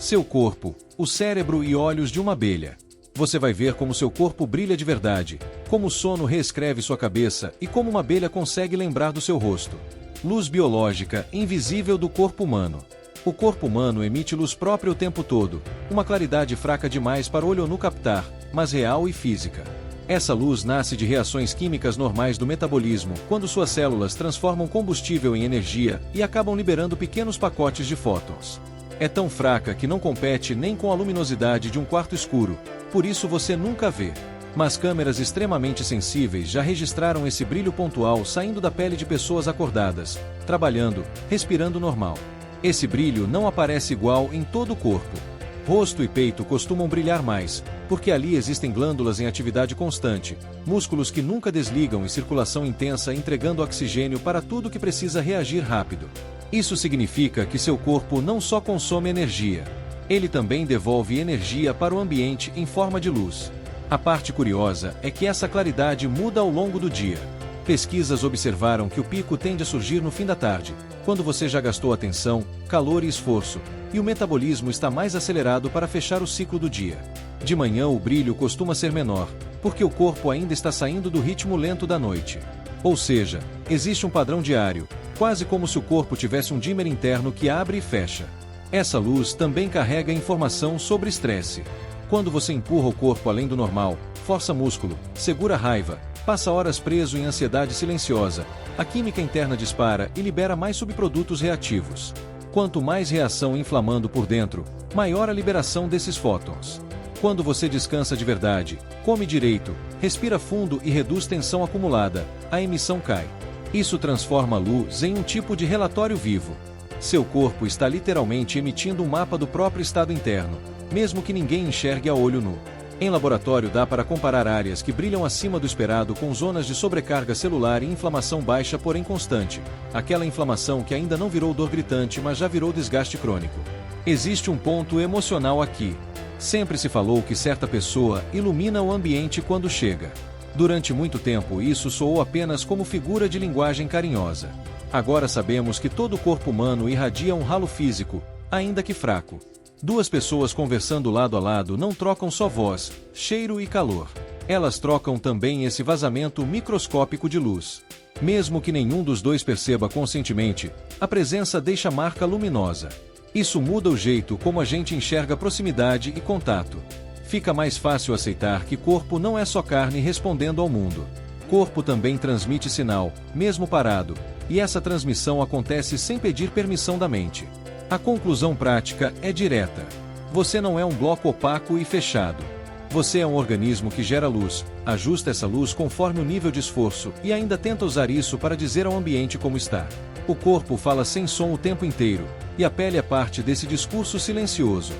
Seu corpo, o cérebro e olhos de uma abelha. Você vai ver como seu corpo brilha de verdade, como o sono reescreve sua cabeça e como uma abelha consegue lembrar do seu rosto. Luz biológica invisível do corpo humano. O corpo humano emite luz própria o tempo todo, uma claridade fraca demais para o olho nu captar, mas real e física. Essa luz nasce de reações químicas normais do metabolismo, quando suas células transformam combustível em energia e acabam liberando pequenos pacotes de fótons. É tão fraca que não compete nem com a luminosidade de um quarto escuro, por isso você nunca vê. Mas câmeras extremamente sensíveis já registraram esse brilho pontual saindo da pele de pessoas acordadas, trabalhando, respirando normal. Esse brilho não aparece igual em todo o corpo. Rosto e peito costumam brilhar mais, porque ali existem glândulas em atividade constante, músculos que nunca desligam e circulação intensa entregando oxigênio para tudo que precisa reagir rápido. Isso significa que seu corpo não só consome energia, ele também devolve energia para o ambiente em forma de luz. A parte curiosa é que essa claridade muda ao longo do dia. Pesquisas observaram que o pico tende a surgir no fim da tarde, quando você já gastou atenção, calor e esforço, e o metabolismo está mais acelerado para fechar o ciclo do dia. De manhã o brilho costuma ser menor, porque o corpo ainda está saindo do ritmo lento da noite. Ou seja, existe um padrão diário, quase como se o corpo tivesse um dimmer interno que abre e fecha. Essa luz também carrega informação sobre estresse. Quando você empurra o corpo além do normal, força músculo, segura raiva, passa horas preso em ansiedade silenciosa, a química interna dispara e libera mais subprodutos reativos. Quanto mais reação inflamando por dentro, maior a liberação desses fótons. Quando você descansa de verdade, come direito, respira fundo e reduz tensão acumulada, a emissão cai. Isso transforma a luz em um tipo de relatório vivo. Seu corpo está literalmente emitindo um mapa do próprio estado interno, mesmo que ninguém enxergue a olho nu. Em laboratório dá para comparar áreas que brilham acima do esperado com zonas de sobrecarga celular e inflamação baixa porém constante, aquela inflamação que ainda não virou dor gritante mas já virou desgaste crônico. Existe um ponto emocional aqui. Sempre se falou que certa pessoa ilumina o ambiente quando chega. Durante muito tempo isso soou apenas como figura de linguagem carinhosa. Agora sabemos que todo o corpo humano irradia um halo físico, ainda que fraco. Duas pessoas conversando lado a lado não trocam só voz, cheiro e calor. Elas trocam também esse vazamento microscópico de luz. Mesmo que nenhum dos dois perceba conscientemente, a presença deixa marca luminosa. Isso muda o jeito como a gente enxerga proximidade e contato. Fica mais fácil aceitar que corpo não é só carne respondendo ao mundo. Corpo também transmite sinal, mesmo parado, e essa transmissão acontece sem pedir permissão da mente. A conclusão prática é direta. Você não é um bloco opaco e fechado. Você é um organismo que gera luz, ajusta essa luz conforme o nível de esforço e ainda tenta usar isso para dizer ao ambiente como está. O corpo fala sem som o tempo inteiro, e a pele é parte desse discurso silencioso.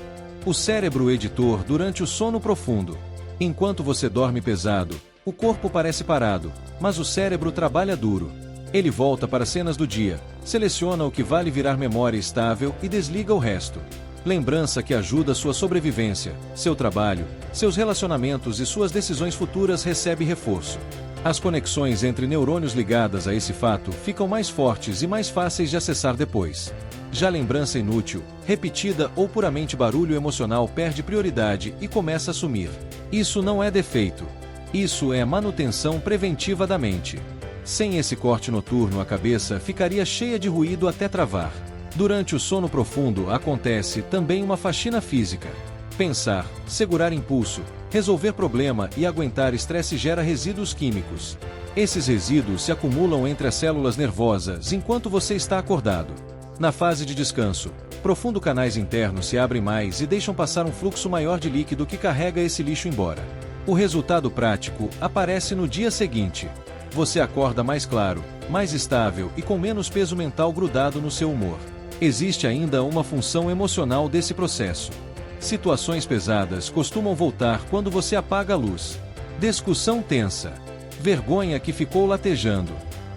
O cérebro editor durante o sono profundo. Enquanto você dorme pesado, o corpo parece parado, mas o cérebro trabalha duro. Ele volta para cenas do dia, seleciona o que vale virar memória estável e desliga o resto. Lembrança que ajuda sua sobrevivência, seu trabalho, seus relacionamentos e suas decisões futuras recebe reforço. As conexões entre neurônios ligadas a esse fato ficam mais fortes e mais fáceis de acessar depois. Já lembrança inútil, repetida ou puramente barulho emocional perde prioridade e começa a sumir. Isso não é defeito. Isso é manutenção preventiva da mente. Sem esse corte noturno, a cabeça ficaria cheia de ruído até travar. Durante o sono profundo acontece também uma faxina física. Pensar, segurar impulso, resolver problema e aguentar estresse gera resíduos químicos. Esses resíduos se acumulam entre as células nervosas enquanto você está acordado. Na fase de descanso, profundo canais internos se abrem mais e deixam passar um fluxo maior de líquido que carrega esse lixo embora. O resultado prático aparece no dia seguinte. Você acorda mais claro, mais estável e com menos peso mental grudado no seu humor. Existe ainda uma função emocional desse processo. Situações pesadas costumam voltar quando você apaga a luz. Discussão tensa. Vergonha que ficou latejando.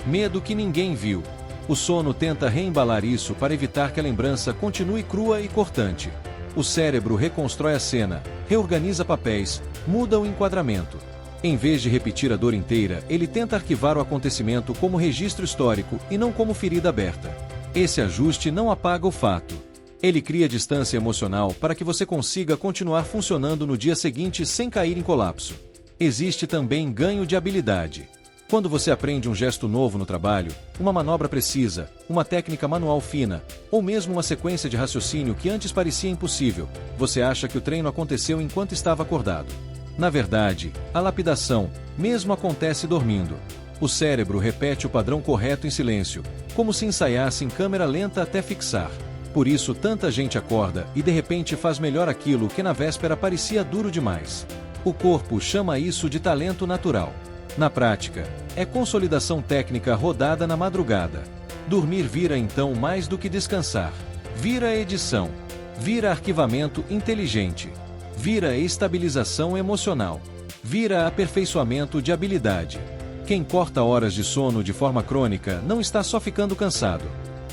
Medo que ninguém viu. O sono tenta reembalar isso para evitar que a lembrança continue crua e cortante. O cérebro reconstrói a cena, reorganiza papéis, muda o enquadramento. Em vez de repetir a dor inteira, ele tenta arquivar o acontecimento como registro histórico e não como ferida aberta. Esse ajuste não apaga o fato. Ele cria distância emocional para que você consiga continuar funcionando no dia seguinte sem cair em colapso. Existe também ganho de habilidade. Quando você aprende um gesto novo no trabalho, uma manobra precisa, uma técnica manual fina, ou mesmo uma sequência de raciocínio que antes parecia impossível, você acha que o treino aconteceu enquanto estava acordado. Na verdade, a lapidação, mesmo acontece dormindo. O cérebro repete o padrão correto em silêncio, como se ensaiasse em câmera lenta até fixar. Por isso tanta gente acorda e de repente faz melhor aquilo que na véspera parecia duro demais. O corpo chama isso de talento natural. Na prática, é consolidação técnica rodada na madrugada. Dormir vira então mais do que descansar. Vira edição. Vira arquivamento inteligente. Vira estabilização emocional. Vira aperfeiçoamento de habilidade. Quem corta horas de sono de forma crônica não está só ficando cansado.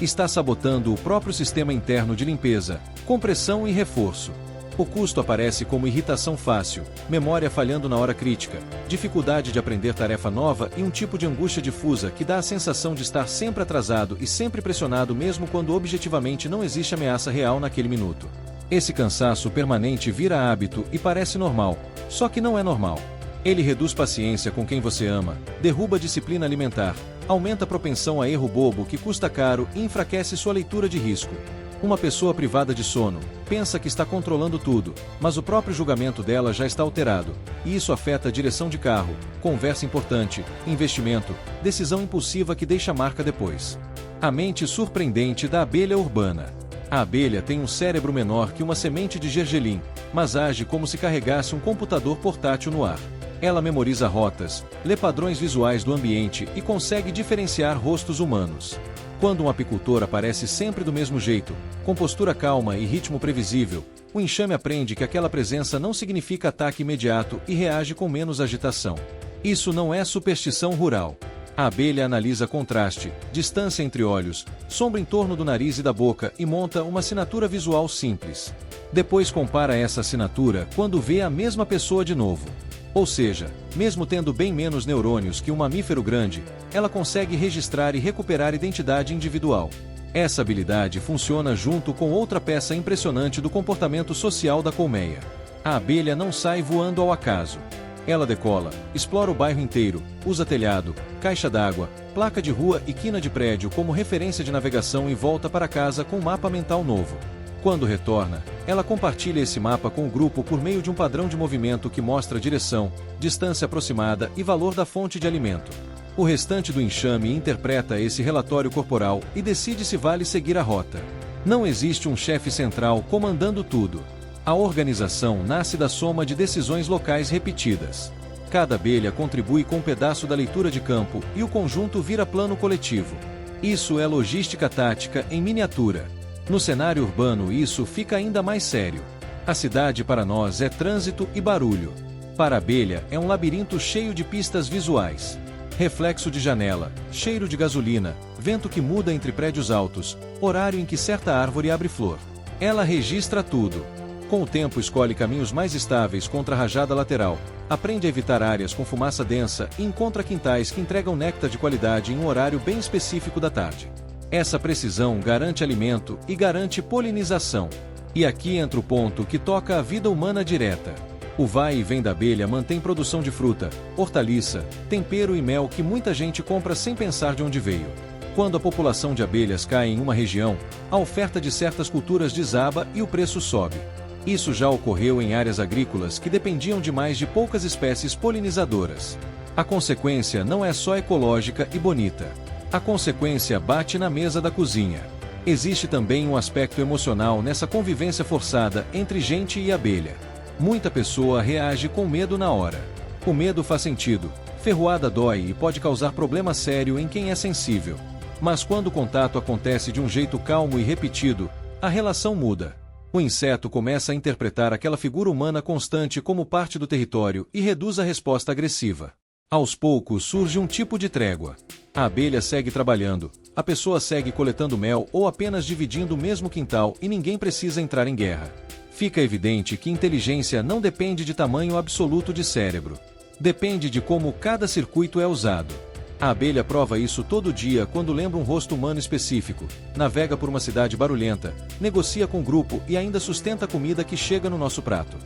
Está sabotando o próprio sistema interno de limpeza, compressão e reforço. O custo aparece como irritação fácil, memória falhando na hora crítica, dificuldade de aprender tarefa nova e um tipo de angústia difusa que dá a sensação de estar sempre atrasado e sempre pressionado mesmo quando objetivamente não existe ameaça real naquele minuto. Esse cansaço permanente vira hábito e parece normal, só que não é normal. Ele reduz paciência com quem você ama, derruba a disciplina alimentar, aumenta a propensão a erro bobo que custa caro e enfraquece sua leitura de risco. Uma pessoa privada de sono pensa que está controlando tudo, mas o próprio julgamento dela já está alterado, e isso afeta a direção de carro, conversa importante, investimento, decisão impulsiva que deixa marca depois. A mente surpreendente da abelha urbana. A abelha tem um cérebro menor que uma semente de gergelim, mas age como se carregasse um computador portátil no ar. Ela memoriza rotas, lê padrões visuais do ambiente e consegue diferenciar rostos humanos. Quando um apicultor aparece sempre do mesmo jeito, com postura calma e ritmo previsível, o enxame aprende que aquela presença não significa ataque imediato e reage com menos agitação. Isso não é superstição rural. A abelha analisa contraste, distância entre olhos, sombra em torno do nariz e da boca e monta uma assinatura visual simples. Depois compara essa assinatura quando vê a mesma pessoa de novo. Ou seja, mesmo tendo bem menos neurônios que um mamífero grande, ela consegue registrar e recuperar identidade individual. Essa habilidade funciona junto com outra peça impressionante do comportamento social da colmeia. A abelha não sai voando ao acaso. Ela decola, explora o bairro inteiro, usa telhado, caixa d'água, placa de rua e quina de prédio como referência de navegação e volta para casa com um mapa mental novo. Quando retorna, ela compartilha esse mapa com o grupo por meio de um padrão de movimento que mostra direção, distância aproximada e valor da fonte de alimento. O restante do enxame interpreta esse relatório corporal e decide se vale seguir a rota. Não existe um chefe central comandando tudo. A organização nasce da soma de decisões locais repetidas. Cada abelha contribui com um pedaço da leitura de campo e o conjunto vira plano coletivo. Isso é logística tática em miniatura. No cenário urbano isso fica ainda mais sério. A cidade para nós é trânsito e barulho. Para a abelha é um labirinto cheio de pistas visuais. Reflexo de janela, cheiro de gasolina, vento que muda entre prédios altos, horário em que certa árvore abre flor. Ela registra tudo. Com o tempo escolhe caminhos mais estáveis contra a rajada lateral, aprende a evitar áreas com fumaça densa e encontra quintais que entregam néctar de qualidade em um horário bem específico da tarde. Essa precisão garante alimento e garante polinização. E aqui entra o ponto que toca a vida humana direta. O vai e vem da abelha mantém produção de fruta, hortaliça, tempero e mel que muita gente compra sem pensar de onde veio. Quando a população de abelhas cai em uma região, a oferta de certas culturas desaba e o preço sobe. Isso já ocorreu em áreas agrícolas que dependiam demais de poucas espécies polinizadoras. A consequência não é só ecológica e bonita. A consequência bate na mesa da cozinha. Existe também um aspecto emocional nessa convivência forçada entre gente e abelha. Muita pessoa reage com medo na hora. O medo faz sentido, ferroada dói e pode causar problema sério em quem é sensível. Mas quando o contato acontece de um jeito calmo e repetido, a relação muda. O inseto começa a interpretar aquela figura humana constante como parte do território e reduz a resposta agressiva. Aos poucos surge um tipo de trégua. A abelha segue trabalhando, a pessoa segue coletando mel ou apenas dividindo o mesmo quintal e ninguém precisa entrar em guerra. Fica evidente que inteligência não depende de tamanho absoluto de cérebro. Depende de como cada circuito é usado. A abelha prova isso todo dia quando lembra um rosto humano específico, navega por uma cidade barulhenta, negocia com o grupo e ainda sustenta a comida que chega no nosso prato.